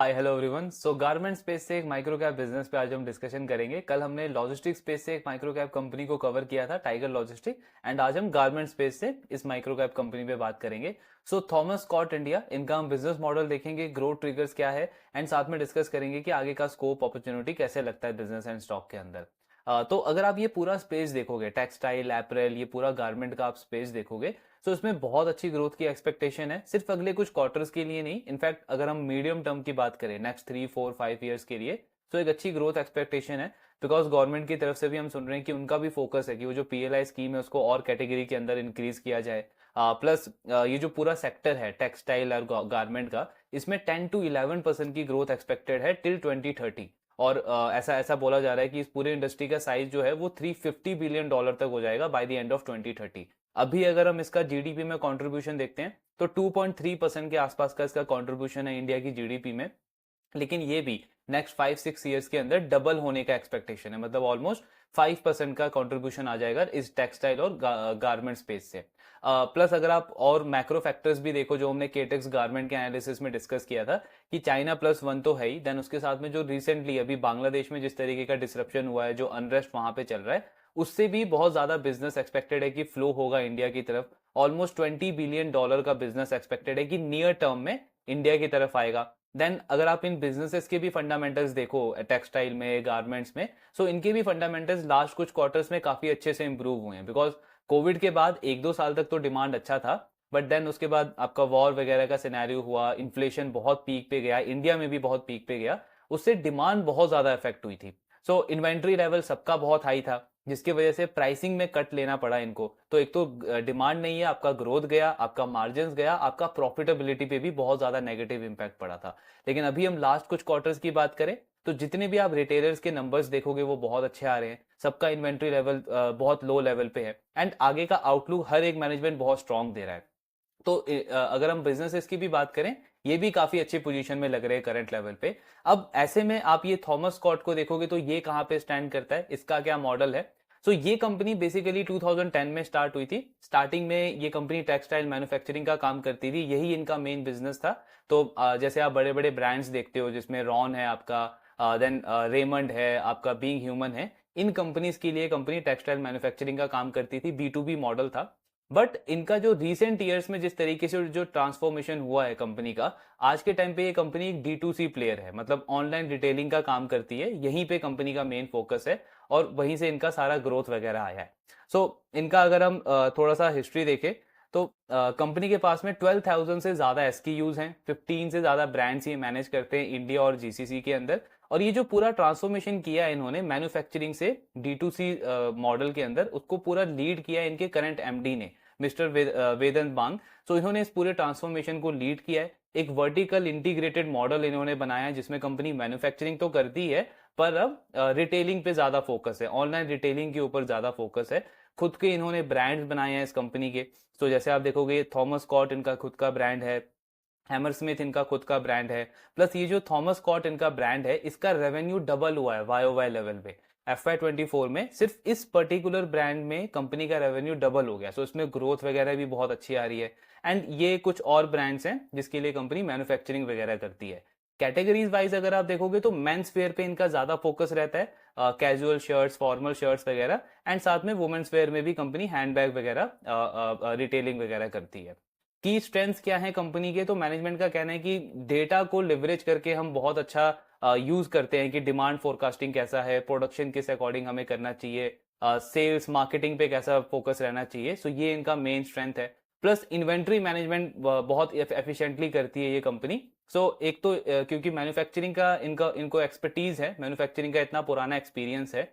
हाय hello everyone. So garment space से एक micro cap business पे आज हम डिस्कशन करेंगे। कल हमने लॉजिस्टिक स्पेस से एक माइक्रो कैप कंपनी को कवर किया था, टाइगर लॉजिस्टिक। एंड आज हम गारमेंट स्पेस से इस माइक्रो कैप कंपनी पे बात करेंगे। सो थॉमस स्कॉट इंडिया, इनका हम बिजनेस मॉडल देखेंगे, ग्रोथ ट्रिगर्स क्या है, एंड साथ में डिस्कस करेंगे कि आगे का स्कोप अपॉर्चुनिटी कैसे लगता है बिजनेस एंड स्टॉक के अंदर। तो अगर आप ये पूरा स्पेस देखोगे, टेक्सटाइल एपरेल, ये पूरा गारमेंट का आप स्पेस देखोगे, तो इसमें बहुत अच्छी ग्रोथ की एक्सपेक्टेशन है, सिर्फ अगले कुछ क्वार्टर्स के लिए नहीं। इनफैक्ट अगर हम मीडियम टर्म की बात करें, नेक्स्ट 3 4 5 ईयर्स के लिए, तो एक अच्छी ग्रोथ एक्सपेक्टेशन है। बिकॉज गवर्नमेंट की तरफ से भी हम सुन रहे हैं कि उनका भी फोकस है कि वो जो पीएलआई स्कीम है उसको और कैटेगरी के अंदर इंक्रीज किया जाए। प्लस ये जो पूरा सेक्टर है टेक्सटाइल और गारमेंट का, इसमें 10 to 11% की ग्रोथ एक्सपेक्टेड है टिल 2030। और ऐसा ऐसा बोला जा रहा है कि इस पूरे इंडस्ट्री का साइज जो है वो $350 बिलियन तक हो जाएगा बाय द एंड ऑफ 2030। अभी अगर हम इसका जीडीपी में कंट्रीब्यूशन देखते हैं तो 2.3% के आसपास का इसका कंट्रीब्यूशन है इंडिया की जीडीपी में। लेकिन ये भी नेक्स्ट 5 6 ईयर्स के अंदर डबल होने का एक्सपेक्टेशन है, मतलब ऑलमोस्ट 5% का कंट्रीब्यूशन आ जाएगा इस टेक्सटाइल और गारमेंट स्पेस से। प्लस अगर आप और मैक्रो फैक्टर्स भी देखो जो हमने केटेक्स गारमेंट के एनालिसिस में डिस्कस किया था कि चाइना +1 तो है ही, देन उसके साथ में जो रिसेंटली अभी बांग्लादेश में जिस तरीके का डिसरप्शन हुआ है, जो अनरेस्ट वहां पे चल रहा है, उससे भी बहुत ज्यादा बिजनेस एक्सपेक्टेड है कि फ्लो होगा इंडिया की तरफ। ऑलमोस्ट $20 बिलियन का बिजनेस एक्सपेक्टेड है कि नियर टर्म में इंडिया की तरफ आएगा। देन अगर आप इन बिजनेसेस के भी फंडामेंटल्स देखो, टेक्सटाइल में, गारमेंट्स में, सो इनके भी फंडामेंटल्स लास्ट कुछ क्वार्टर्स में काफी अच्छे से इंप्रूव हुए हैं। बिकॉज कोविड के बाद 1 2 साल तक तो डिमांड अच्छा था, बट देन उसके बाद आपका वॉर वगैरह का सिनेरियो हुआ, इन्फ्लेशन बहुत पीक पे गया, इंडिया में भी बहुत पीक पे गया, उससे डिमांड बहुत ज्यादा इफेक्ट हुई थी। सो इन्वेंट्री लेवल सबका बहुत हाई था, जिसकी वजह से प्राइसिंग में कट लेना पड़ा इनको। तो एक तो डिमांड नहीं है, आपका ग्रोथ गया, आपका मार्जिन गया, आपका प्रॉफिटेबिलिटी पे भी बहुत ज्यादा नेगेटिव इंपैक्ट पड़ा था। लेकिन अभी हम लास्ट कुछ क्वार्टर्स की बात करें तो जितने भी आप रिटेलर्स के नंबर्स देखोगे वो बहुत अच्छे आ रहे हैं, सबका इन्वेंट्री लेवल बहुत लो लेवल पे है, एंड आगे का आउटलुक हर एक मैनेजमेंट बहुत स्ट्रांग दे रहा है। तो अगर हम बिजनेसेस की भी बात करें, ये भी काफी अच्छी पोजीशन में लग रहे हैं करंट लेवल पे। अब ऐसे में आप ये थॉमस स्कॉट को देखोगे तो ये कहाँ पे स्टैंड करता है, इसका क्या मॉडल है। सो ये कंपनी बेसिकली 2010 में स्टार्ट हुई थी। स्टार्टिंग में ये कंपनी टेक्सटाइल मैन्युफैक्चरिंग का काम करती थी, यही इनका मेन बिजनेस था। तो जैसे आप बड़े बड़े ब्रांड्स देखते हो जिसमें रॉन है आपका, देन रेमंड है आपका, बीइंग ह्यूमन है, इन कंपनीज के लिए कंपनी टेक्सटाइल मैन्युफैक्चरिंग का काम करती थी, B2B मॉडल था। बट इनका जो रिसेंट ईयर्स में जिस तरीके से जो ट्रांसफॉर्मेशन हुआ है कंपनी का, आज के टाइम पे ये कंपनी एक D2C प्लेयर है, मतलब ऑनलाइन रिटेलिंग का काम करती है, यहीं पे कंपनी का मेन फोकस है और वहीं से इनका सारा ग्रोथ वगैरह आया है। इनका अगर हम थोड़ा सा हिस्ट्री देखें तो कंपनी के पास में 12,000 से ज्यादा SKUs हैं, 15 से ज्यादा ब्रांड्स ये मैनेज करते हैं इंडिया और GCC के अंदर। और ये जो पूरा ट्रांसफॉर्मेशन किया है इन्होंने मैन्युफैक्चरिंग से D2C मॉडल के अंदर, उसको पूरा लीड किया है इनके करंट MD ने, मिस्टर वेदन बांग। इन्होंने इस पूरे ट्रांसफॉर्मेशन को लीड किया है। एक वर्टिकल इंटीग्रेटेड मॉडल इन्होंने बनाया है जिसमें कंपनी मैन्युफैक्चरिंग तो करती है, पर अब रिटेलिंग पे ज्यादा फोकस है, ऑनलाइन रिटेलिंग के ऊपर ज्यादा फोकस है। खुद के इन्होंने ब्रांड्स बनाए हैं इस कंपनी के। तो जैसे आप देखोगे, थॉमस स्कॉट इनका खुद का ब्रांड है, हैमर स्मिथ इनका खुद का ब्रांड है। प्लस ये जो थॉमस स्कॉट इनका ब्रांड है, इसका रेवेन्यू डबल हुआ है YOY लेवल पे। FY24 में सिर्फ इस पर्टिकुलर ब्रांड में कंपनी का रेवेन्यू डबल हो गया। इसमें ग्रोथ वगैरह भी बहुत अच्छी आ रही है। एंड ये कुछ और ब्रांड्स हैं जिसके लिए कंपनी मैन्युफैक्चरिंग वगैरह करती है। कैटेगरीज वाइज अगर आप देखोगे तो मेंस वेयर पे इनका ज्यादा फोकस रहता है, कैजुअल शर्ट्स, फॉर्मल शर्ट्स वगैरह। एंड साथ में वुमेन्स वेयर में भी कंपनी हैंडबैग वगैरह रिटेलिंग वगैरह करती है। की स्ट्रेंथ्स क्या है कंपनी के, तो मैनेजमेंट का कहना है कि डेटा को लिवरेज करके हम बहुत अच्छा यूज करते हैं कि डिमांड फोरकास्टिंग कैसा है, प्रोडक्शन किस अकॉर्डिंग हमें करना चाहिए, सेल्स मार्केटिंग पे कैसा फोकस रहना चाहिए। ये इनका मेन स्ट्रेंथ है। प्लस इन्वेंट्री मैनेजमेंट बहुत एफिशिएंटली करती है ये कंपनी। एक तो क्योंकि मैन्युफैक्चरिंग का इनका इनको एक्सपर्टीज है, मैन्युफैक्चरिंग का इतना पुराना एक्सपीरियंस है।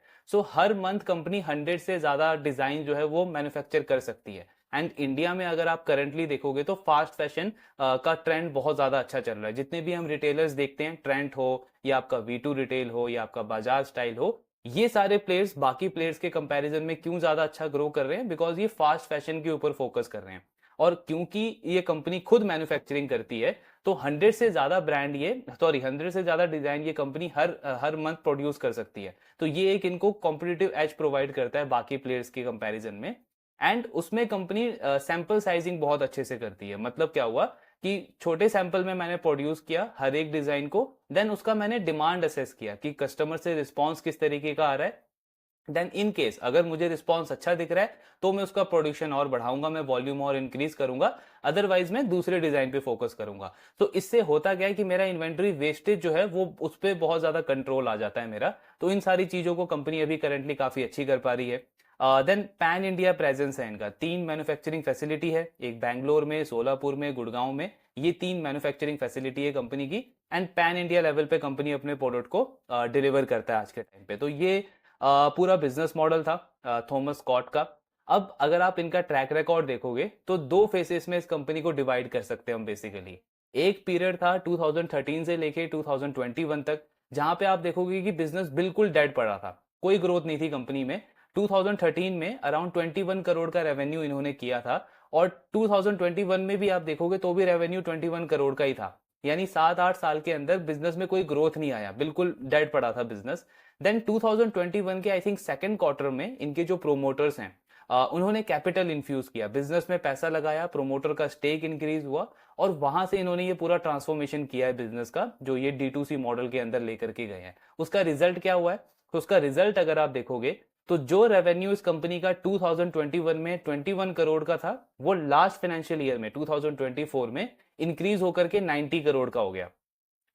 हर मंथ कंपनी 100 से ज्यादा डिजाइन जो है वो मैन्युफैक्चर कर सकती है। एंड इंडिया में अगर आप करंटली देखोगे तो फास्ट फैशन का ट्रेंड बहुत ज्यादा अच्छा चल रहा है। जितने भी हम रिटेलर्स देखते हैं, ट्रेंड हो या आपका V2 रिटेल हो या आपका बाजार स्टाइल हो, ये सारे प्लेयर्स बाकी प्लेयर्स के कंपैरिजन में क्यों ज्यादा अच्छा ग्रो कर रहे हैं, बिकॉज ये फास्ट फैशन के ऊपर फोकस कर रहे हैं। और क्योंकि ये कंपनी खुद मैन्युफैक्चरिंग करती है, तो 100 से ज्यादा ब्रांड ये, सॉरी 100 से ज्यादा डिजाइन ये कंपनी हर हर मंथ प्रोड्यूस कर सकती है। तो ये एक इनको कॉम्पिटिटिव एज प्रोवाइड करता है बाकी प्लेयर्स के कंपैरिजन में। एंड उसमें कंपनी सैंपल साइजिंग बहुत अच्छे से करती है। मतलब क्या हुआ कि छोटे सैंपल में मैंने प्रोड्यूस किया हर एक डिजाइन को, देन उसका मैंने डिमांड असेस किया कि कस्टमर से रिस्पॉन्स किस तरीके का आ रहा है। देन इन केस अगर मुझे रिस्पॉन्स अच्छा दिख रहा है तो मैं उसका प्रोडक्शन और बढ़ाऊंगा, मैं वॉल्यूम और इंक्रीज करूंगा, अदरवाइज मैं दूसरे डिजाइन पे फोकस करूंगा। तो इससे होता क्या है कि मेरा इन्वेंटरी वेस्टेज जो है वो उस पर बहुत ज्यादा कंट्रोल आ जाता है मेरा। तो इन सारी चीजों को कंपनी अभी करंटली काफी अच्छी कर पा रही है। देन पैन इंडिया प्रेजेंस है इनका, 3 मैन्युफैक्चरिंग फैसिलिटी है, एक बैंगलोर में, सोलापुर में, गुड़गांव में, ये 3 मैन्युफैक्चरिंग फैसिलिटी है कंपनी की। एंड पैन इंडिया लेवल पे कंपनी अपने प्रोडक्ट को डिलीवर करता है आज के टाइम पे। तो ये पूरा बिजनेस मॉडल था थॉमस स्कॉट का। अब अगर आप इनका ट्रैक रिकॉर्ड देखोगे तो 2 फेसेस में इस कंपनी को डिवाइड कर सकते हैं हम बेसिकली। एक पीरियड था 2013 से लेके 2021 तक, जहां पे आप देखोगे कि बिजनेस बिल्कुल डेड पड़ा था, कोई ग्रोथ नहीं थी कंपनी में। 2013 में अराउंड 21 करोड़ का रेवेन्यू इन्होंने किया था, और 2021 में भी आप देखोगे तो भी रेवेन्यू 21 करोड़ का ही था। यानी 7-8 साल के अंदर बिजनेस में कोई ग्रोथ नहीं आया, बिल्कुल डेड पड़ा था बिजनेस। देन 2021 के आई थिंक सेकंड क्वार्टर में इनके जो प्रोमोटर्स हैं उन्होंने कैपिटल इन्फ्यूज किया, बिजनेस में पैसा लगाया, प्रोमोटर का स्टेक इंक्रीज हुआ, और वहां से इन्होंने ये पूरा ट्रांसफॉर्मेशन किया है बिजनेस का, जो ये D2C मॉडल के अंदर लेकर के गए हैं। उसका रिजल्ट क्या हुआ है? तो उसका रिजल्ट अगर आप देखोगे तो जो रेवेन्यू इस कंपनी का 2021 में 21 करोड़ का था, वो लास्ट फाइनेंशियल ईयर में 2024 में इंक्रीज होकर के 90 करोड़ का हो गया।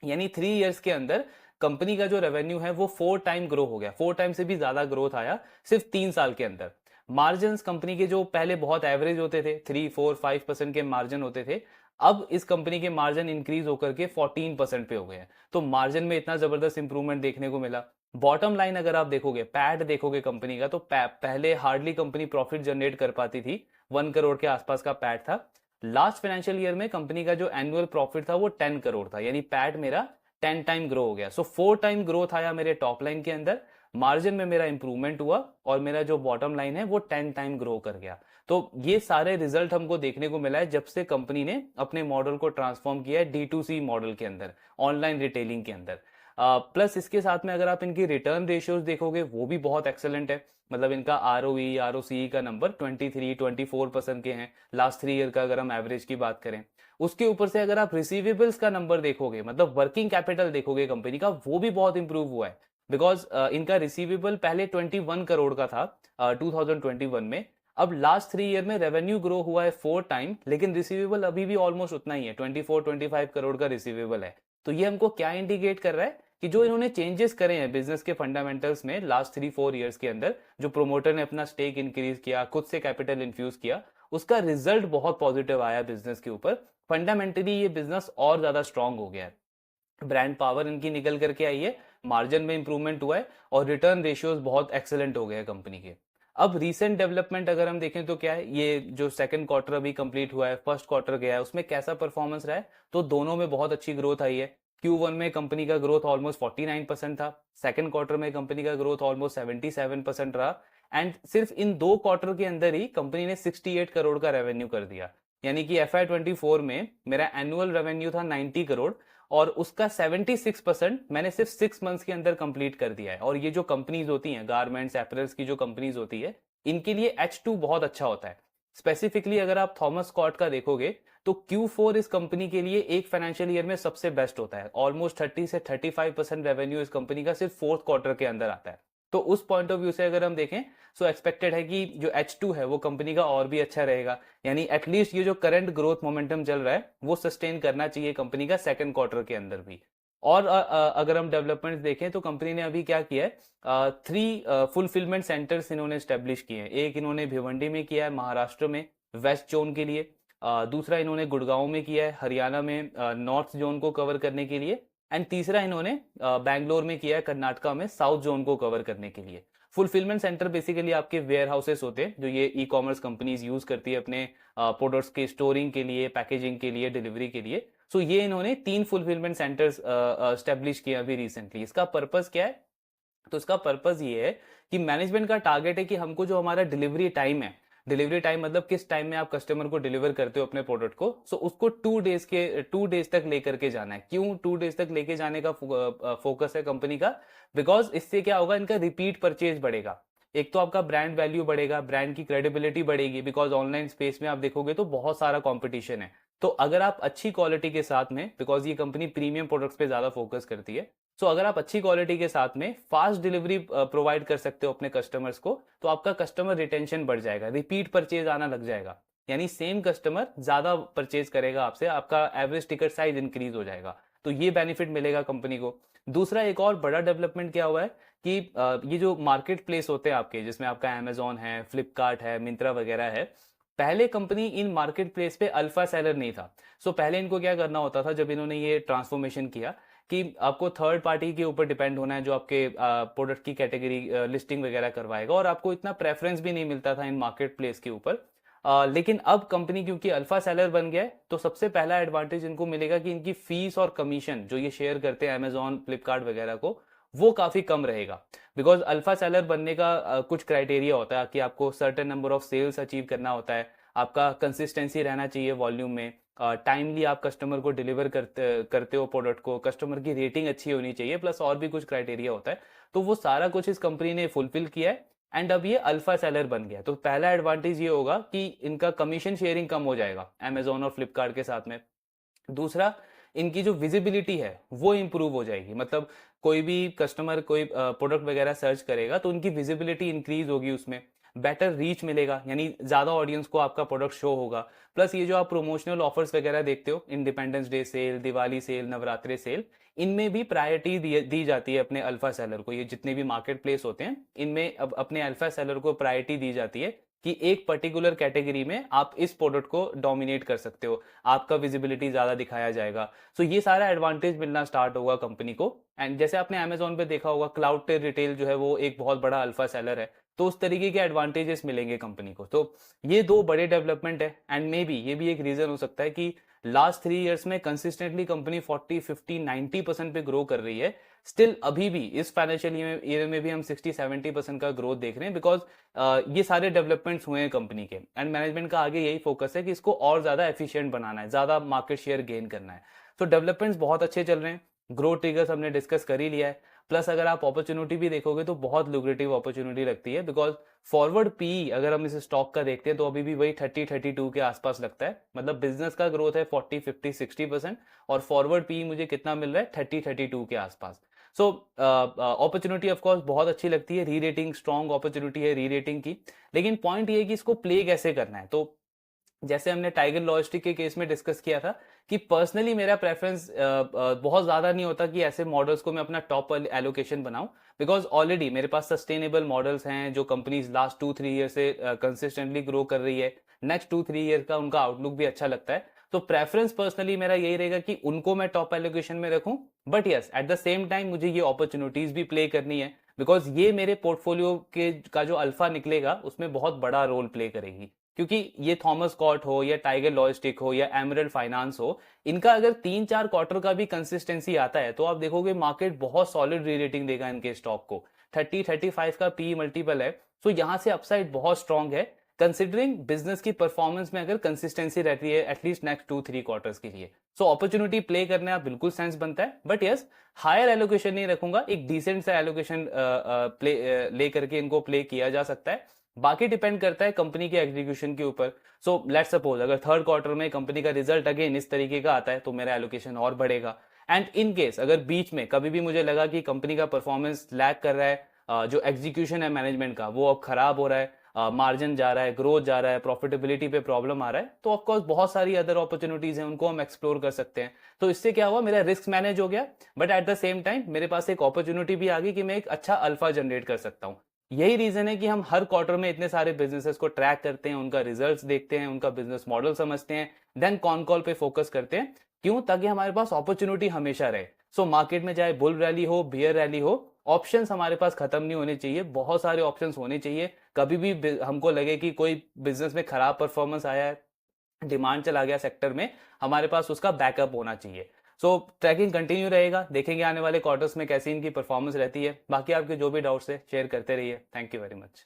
यानी 3 इयर्स के अंदर कंपनी का जो रेवेन्यू है वो 4 टाइम ग्रो हो गया, 4 टाइम से भी ज्यादा ग्रोथ आया सिर्फ 3 साल के अंदर। मार्जिन कंपनी के जो पहले बहुत एवरेज होते थे, 3-4-5% के मार्जिन होते थे, अब इस कंपनी के मार्जिन इंक्रीज होकर के 14% पे हो गए हैं। तो मार्जिन में इतना जबरदस्त इंप्रूवमेंट देखने को मिला। बॉटम लाइन अगर आप देखोगे, पैट देखोगे कंपनी का, तो पहले हार्डली कंपनी प्रॉफिट जनरेट कर पाती थी, 1 करोड़ के आसपास का पैट था। लास्ट फाइनेंशियल ईयर में कंपनी का जो एनुअल प्रॉफिट था वो 10 करोड़ था, यानी पैट मेरा 10 टाइम ग्रो हो गया। सो 4 टाइम ग्रोथ आया मेरे टॉप लाइन के अंदर, मार्जिन में मेरा इंप्रूवमेंट हुआ, और मेरा जो बॉटम लाइन है वो 10 टाइम ग्रो कर गया। तो ये सारे रिजल्ट हमको देखने को मिला है जब से कंपनी ने अपने मॉडल को ट्रांसफॉर्म किया है D2C मॉडल के अंदर, ऑनलाइन रिटेलिंग के अंदर। प्लस इसके साथ में अगर आप इनकी रिटर्न रेशियोज देखोगे वो भी बहुत एक्सेलेंट है। मतलब इनका ROE ROCE का नंबर 23-24% के हैं लास्ट 3 ईयर का, अगर हम एवरेज की बात करें। उसके ऊपर से अगर आप रिसीवेबल्स का नंबर देखोगे, मतलब वर्किंग कैपिटल देखोगे कंपनी का, वो भी बहुत इंप्रूव हुआ है। बिकॉज इनका रिसीवेबल पहले 21 करोड़ का था 2021 में, अब लास्ट 3 ईयर में रेवेन्यू ग्रो हुआ है 4 टाइम, लेकिन रिसीवेबल अभी भी ऑलमोस्ट उतना ही है, 24-25 करोड़ का रिसीवेबल है। तो ये हमको क्या इंडिकेट कर रहा है कि जो इन्होंने चेंजेस करे हैं बिजनेस के फंडामेंटल्स में लास्ट 3-4 इयर्स के अंदर, जो प्रोमोटर ने अपना स्टेक इंक्रीज किया, खुद से कैपिटल इन्फ्यूज किया, उसका रिजल्ट बहुत पॉजिटिव आया बिजनेस के ऊपर। फंडामेंटली ये बिजनेस और ज्यादा स्ट्रांग हो गया है, ब्रांड पावर इनकी निकल करके आई है, मार्जिन में इंप्रूवमेंट हुआ है, और रिटर्न रेशियोज बहुत एक्सेलेंट हो गए हैं कंपनी के। अब रीसेंट डेवलपमेंट अगर हम देखें तो क्या है, ये जो सेकंड क्वार्टर अभी कंप्लीट हुआ है, फर्स्ट क्वार्टर गया है, उसमें कैसा परफॉर्मेंस रहा है? तो दोनों में बहुत अच्छी ग्रोथ आई है। Q1 में कंपनी का ग्रोथ ऑलमोस्ट 49% था, सेकंड क्वार्टर में कंपनी का ग्रोथ ऑलमोस्ट 77% रहा, एंड सिर्फ इन 2 क्वार्टर के अंदर ही कंपनी ने 68 करोड़ का रेवेन्यू कर दिया। यानी कि FY24 में मेरा एनुअल रेवेन्यू था 90 करोड़, और उसका 76% मैंने सिर्फ 6 मंथ्स के अंदर कंप्लीट कर दिया है। और ये जो कंपनीज होती हैं, गारमेंट्स एपरल्स की जो कंपनीज होती है, इनके लिए H2 बहुत अच्छा होता है। स्पेसिफिकली अगर आप थॉमस स्कॉट का देखोगे तो Q4 इस कंपनी के लिए एक फाइनेंशियल ईयर में सबसे बेस्ट होता है। ऑलमोस्ट 30-35% रेवेन्यू इस कंपनी का सिर्फ फोर्थ क्वार्टर के अंदर आता है। तो उस पॉइंट ऑफ व्यू से अगर हम देखें, सो एक्सपेक्टेड है कि जो H2 है वो कंपनी का और भी अच्छा रहेगा। यानी एटलीस्ट ये जो करंट ग्रोथ मोमेंटम चल रहा है वो सस्टेन करना चाहिए कंपनी का सेकंड क्वार्टर के अंदर भी। और अगर हम डेवलपमेंट देखें तो कंपनी ने अभी क्या किया है, 3 फुलफिलमेंट सेंटर्स इन्होंने स्टेब्लिश किए हैं। एक इन्होंने भिवंडी में किया है महाराष्ट्र में वेस्ट जोन के लिए, दूसरा इन्होंने गुड़गांव में किया है हरियाणा में नॉर्थ जोन को कवर करने के लिए, एंड तीसरा इन्होंने बैंगलोर में किया है कर्नाटका में साउथ जोन को कवर करने के लिए। फुलफिलमेंट सेंटर बेसिकली आपके वेयर हाउसेस होते हैं जो ये ई-कॉमर्स कंपनीज यूज करती है अपने प्रोडक्ट्स के स्टोरिंग के लिए, पैकेजिंग के लिए, डिलीवरी के लिए। सो ये इन्होंने 3 फुलफिलमेंट सेंटर्स स्टेब्लिश किए अभी रिसेंटली। इसका पर्पस क्या है? तो इसका पर्पस ये है कि मैनेजमेंट का टारगेट है कि हमको जो हमारा डिलीवरी टाइम है, डिलीवरी टाइम मतलब किस टाइम में आप कस्टमर को डिलीवर करते हो अपने प्रोडक्ट को, सो उसको 2 डेज तक लेकर के जाना है। क्यों 2 डेज तक लेके जाने का फोकस है कंपनी का? बिकॉज इससे क्या होगा, इनका रिपीट परचेज बढ़ेगा। एक तो आपका ब्रांड वैल्यू बढ़ेगा, ब्रांड की क्रेडिबिलिटी बढ़ेगी, बिकॉज ऑनलाइन स्पेस में आप देखोगे तो बहुत सारा कंपटीशन है। तो अगर आप अच्छी क्वालिटी के साथ में, बिकॉज ये कंपनी प्रीमियम प्रोडक्ट्स पे ज्यादा फोकस करती है, सो अगर आप अच्छी क्वालिटी के साथ में फास्ट डिलीवरी प्रोवाइड कर सकते हो अपने कस्टमर्स को, तो आपका कस्टमर रिटेंशन बढ़ जाएगा, रिपीट परचेज आना लग जाएगा, यानी सेम कस्टमर ज्यादा परचेज करेगा आपसे, आपका एवरेज टिकट साइज इंक्रीज हो जाएगा। तो ये बेनिफिट मिलेगा कंपनी को। दूसरा एक और बड़ा डेवलपमेंट क्या हुआ है कि ये जो मार्केट प्लेस होते हैं आपके, जिसमें आपका अमेजोन है, फ्लिपकार्ट है, मिंत्रा वगैरह है, पहले कंपनी इन मार्केट प्लेस पे अल्फा सेलर नहीं था। सो पहले इनको क्या करना होता था, जब इन्होंने ये ट्रांसफॉर्मेशन किया कि आपको थर्ड पार्टी के ऊपर डिपेंड होना है जो आपके प्रोडक्ट की कैटेगरी लिस्टिंग वगैरह करवाएगा, और आपको इतना प्रेफरेंस भी नहीं मिलता था इन मार्केट प्लेस के ऊपर। लेकिन अब कंपनी क्योंकि अल्फा सेलर बन गया है, तो सबसे पहला एडवांटेज इनको मिलेगा कि इनकी फीस और कमीशन जो ये शेयर करते हैं अमेजोन, फ्लिपकार्ट वगैरह को, वो काफी कम रहेगा। बिकॉज अल्फा सेलर बनने का कुछ क्राइटेरिया होता है कि आपको certain number of sales achieve करना होता है, आपका कंसिस्टेंसी रहना चाहिए वॉल्यूम में, टाइमली आप कस्टमर को डिलीवर करते हो प्रोडक्ट को, कस्टमर की रेटिंग अच्छी होनी चाहिए, प्लस और भी कुछ क्राइटेरिया होता है। तो वो सारा कुछ इस कंपनी ने फुलफिल किया है, एंड अब ये अल्फा सेलर बन गया। तो पहला एडवांटेज ये होगा कि इनका कमीशन शेयरिंग कम हो जाएगा अमेजोन और फ्लिपकार्ट के साथ में। दूसरा, इनकी जो विजिबिलिटी है वो इंप्रूव हो जाएगी, मतलब कोई भी कस्टमर कोई प्रोडक्ट वगैरह सर्च करेगा तो उनकी विजिबिलिटी इंक्रीज होगी, उसमें बेटर रीच मिलेगा, यानी ज्यादा ऑडियंस को आपका प्रोडक्ट शो होगा। प्लस ये जो आप प्रोमोशनल ऑफर्स वगैरह देखते हो, independence day sale, Diwali sale, Navratri sale, इनमें भी प्रायोरिटी दी जाती है अपने अल्फा सेलर को। ये जितने भी मार्केट प्लेस होते हैं इनमें अब अपने अल्फा सेलर को प्रायोरिटी दी जाती है कि एक पर्टिकुलर कैटेगरी में आप इस प्रोडक्ट को डोमिनेट कर सकते हो, आपका विजिबिलिटी ज्यादा दिखाया जाएगा। सो ये सारा एडवांटेज मिलना स्टार्ट होगा कंपनी को। एंड जैसे आपने अमेजोन पे देखा होगा, क्लाउड टेल रिटेल जो है वो एक बहुत बड़ा अल्फा सेलर है, तो उस तरीके के एडवांटेजेस मिलेंगे कंपनी को। तो ये दो बड़े डेवलपमेंट है, एंड मे बी ये भी एक रीजन हो सकता है कि लास्ट 3 इयर्स में कंसिस्टेंटली कंपनी 40, 50, 90% पे ग्रो कर रही है। स्टिल अभी भी इस फाइनेंशियल ईयर में भी हम 60, 70% का ग्रोथ देख रहे हैं, बिकॉज ये सारे डेवलपमेंट्स हुए हैं कंपनी के, एंड मैनेजमेंट का आगे यही फोकस है कि इसको और ज्यादा एफिशिएंट बनाना है, ज्यादा मार्केट शेयर गेन करना है। तो डेवलपमेंट्स बहुत अच्छे चल रहे हैं, ग्रोथ ट्रिगर्स हमने डिस्कस कर ही लिया है। प्लस अगर आप अपॉर्चुनिटी भी देखोगे तो बहुत लुक्रेटिव अपॉर्चुनिटी लगती है, बिकॉज फॉरवर्ड पी अगर हम इस स्टॉक का देखते हैं तो अभी भी वही 30, 32 के आसपास लगता है। मतलब बिजनेस का ग्रोथ है 40, 50, 60%, और फॉरवर्ड पी मुझे कितना मिल रहा है, 30, 32 के आसपास। सो अपॉर्चुनिटी ऑफकोर्स बहुत अच्छी लगती है, री रेटिंग स्ट्रॉन्ग अपॉर्चुनिटी है री रेटिंग की। लेकिन पॉइंट ये है कि इसको प्ले कैसे करना है। तो जैसे हमने टाइगर लॉजिस्टिक के केस में डिस्कस किया था कि पर्सनली मेरा प्रेफरेंस बहुत ज्यादा नहीं होता कि ऐसे मॉडल्स को मैं अपना टॉप एलोकेशन बनाऊं, बिकॉज ऑलरेडी मेरे पास सस्टेनेबल मॉडल्स हैं जो कंपनीज लास्ट 2-3 ईयर से कंसिस्टेंटली ग्रो कर रही है, नेक्स्ट 2-3 ईयर का उनका आउटलुक भी अच्छा लगता है। तो प्रेफरेंस पर्सनली मेरा यही रहेगा कि उनको मैं टॉप एलोकेशन में रखूं, but yes at the same time मुझे ये अपॉर्चुनिटीज भी प्ले करनी है, बिकॉज ये मेरे पोर्टफोलियो के का जो अल्फा निकलेगा उसमें बहुत बड़ा रोल प्ले करेगी। क्योंकि ये थॉमस स्कॉट हो या टाइगर लॉजिस्टिक हो या एमरल्ड फाइनेंस हो, इनका अगर 3-4 क्वार्टर का भी कंसिस्टेंसी आता है तो आप देखोगे मार्केट बहुत सॉलिड री रेटिंग देगा इनके स्टॉक को। 30-35 का पी मल्टीपल है, तो यहां से अपसाइड बहुत स्ट्रांग है, कंसिडरिंग बिजनेस की परफॉर्मेंस में अगर कंसिस्टेंसी रहती है एटलीस्ट नेक्स्ट 2-3 क्वार्टर्स के लिए। सो अपॉर्चुनिटी प्ले करने आप बिल्कुल सेंस बनता है, बट यस हायर एलोकेशन नहीं रखूंगा, एक डिसेंट सा एलोकेशन प्ले ले करके इनको प्ले किया जा सकता है। बाकी डिपेंड करता है कंपनी के एग्जीक्यूशन के ऊपर। सो लेट्स सपोज अगर थर्ड क्वार्टर में कंपनी का रिजल्ट अगेन इस तरीके का आता है तो मेरा एलोकेशन और बढ़ेगा। एंड इन केस अगर बीच में कभी भी मुझे लगा कि कंपनी का परफॉर्मेंस लैग कर रहा है, जो एग्जीक्यूशन है मैनेजमेंट का वो अब खराब हो रहा है, मार्जिन जा रहा है, ग्रोथ जा रहा है, प्रॉफिटेबिलिटी पे प्रॉब्लम आ रहा है, तो ऑफकोर्स बहुत सारी अदर अपॉर्चुनिटीज हैं, उनको हम एक्सप्लोर कर सकते हैं। तो इससे क्या हुआ, मेरा रिस्क मैनेज हो गया, but at the same time मेरे पास एक अपॉर्चुनिटी भी आ गई कि मैं एक अच्छा अल्फा जनरेट कर सकता हूँ। यही रीजन है कि हम हर क्वार्टर में इतने सारे बिजनेसेस को ट्रैक करते हैं, उनका रिजल्ट्स देखते हैं, उनका बिजनेस मॉडल समझते हैं, देन कॉन कॉल पे फोकस करते हैं। क्यों? ताकि हमारे पास अपॉर्चुनिटी हमेशा रहे। सो मार्केट में चाहे बुल रैली हो, बियर रैली हो, ऑप्शंस हमारे पास खत्म नहीं होने चाहिए, बहुत सारे ऑप्शंस होने चाहिए। कभी भी हमको लगे कि कोई बिजनेस में खराब परफॉर्मेंस आया है, डिमांड चला गया सेक्टर में, हमारे पास उसका बैकअप होना चाहिए। सो ट्रैकिंग कंटिन्यू रहेगा, देखेंगे आने वाले क्वार्टर्स में कैसी इनकी परफॉर्मेंस रहती है। बाकी आपके जो भी डाउट्स है शेयर करते रहिए। Thank you very much.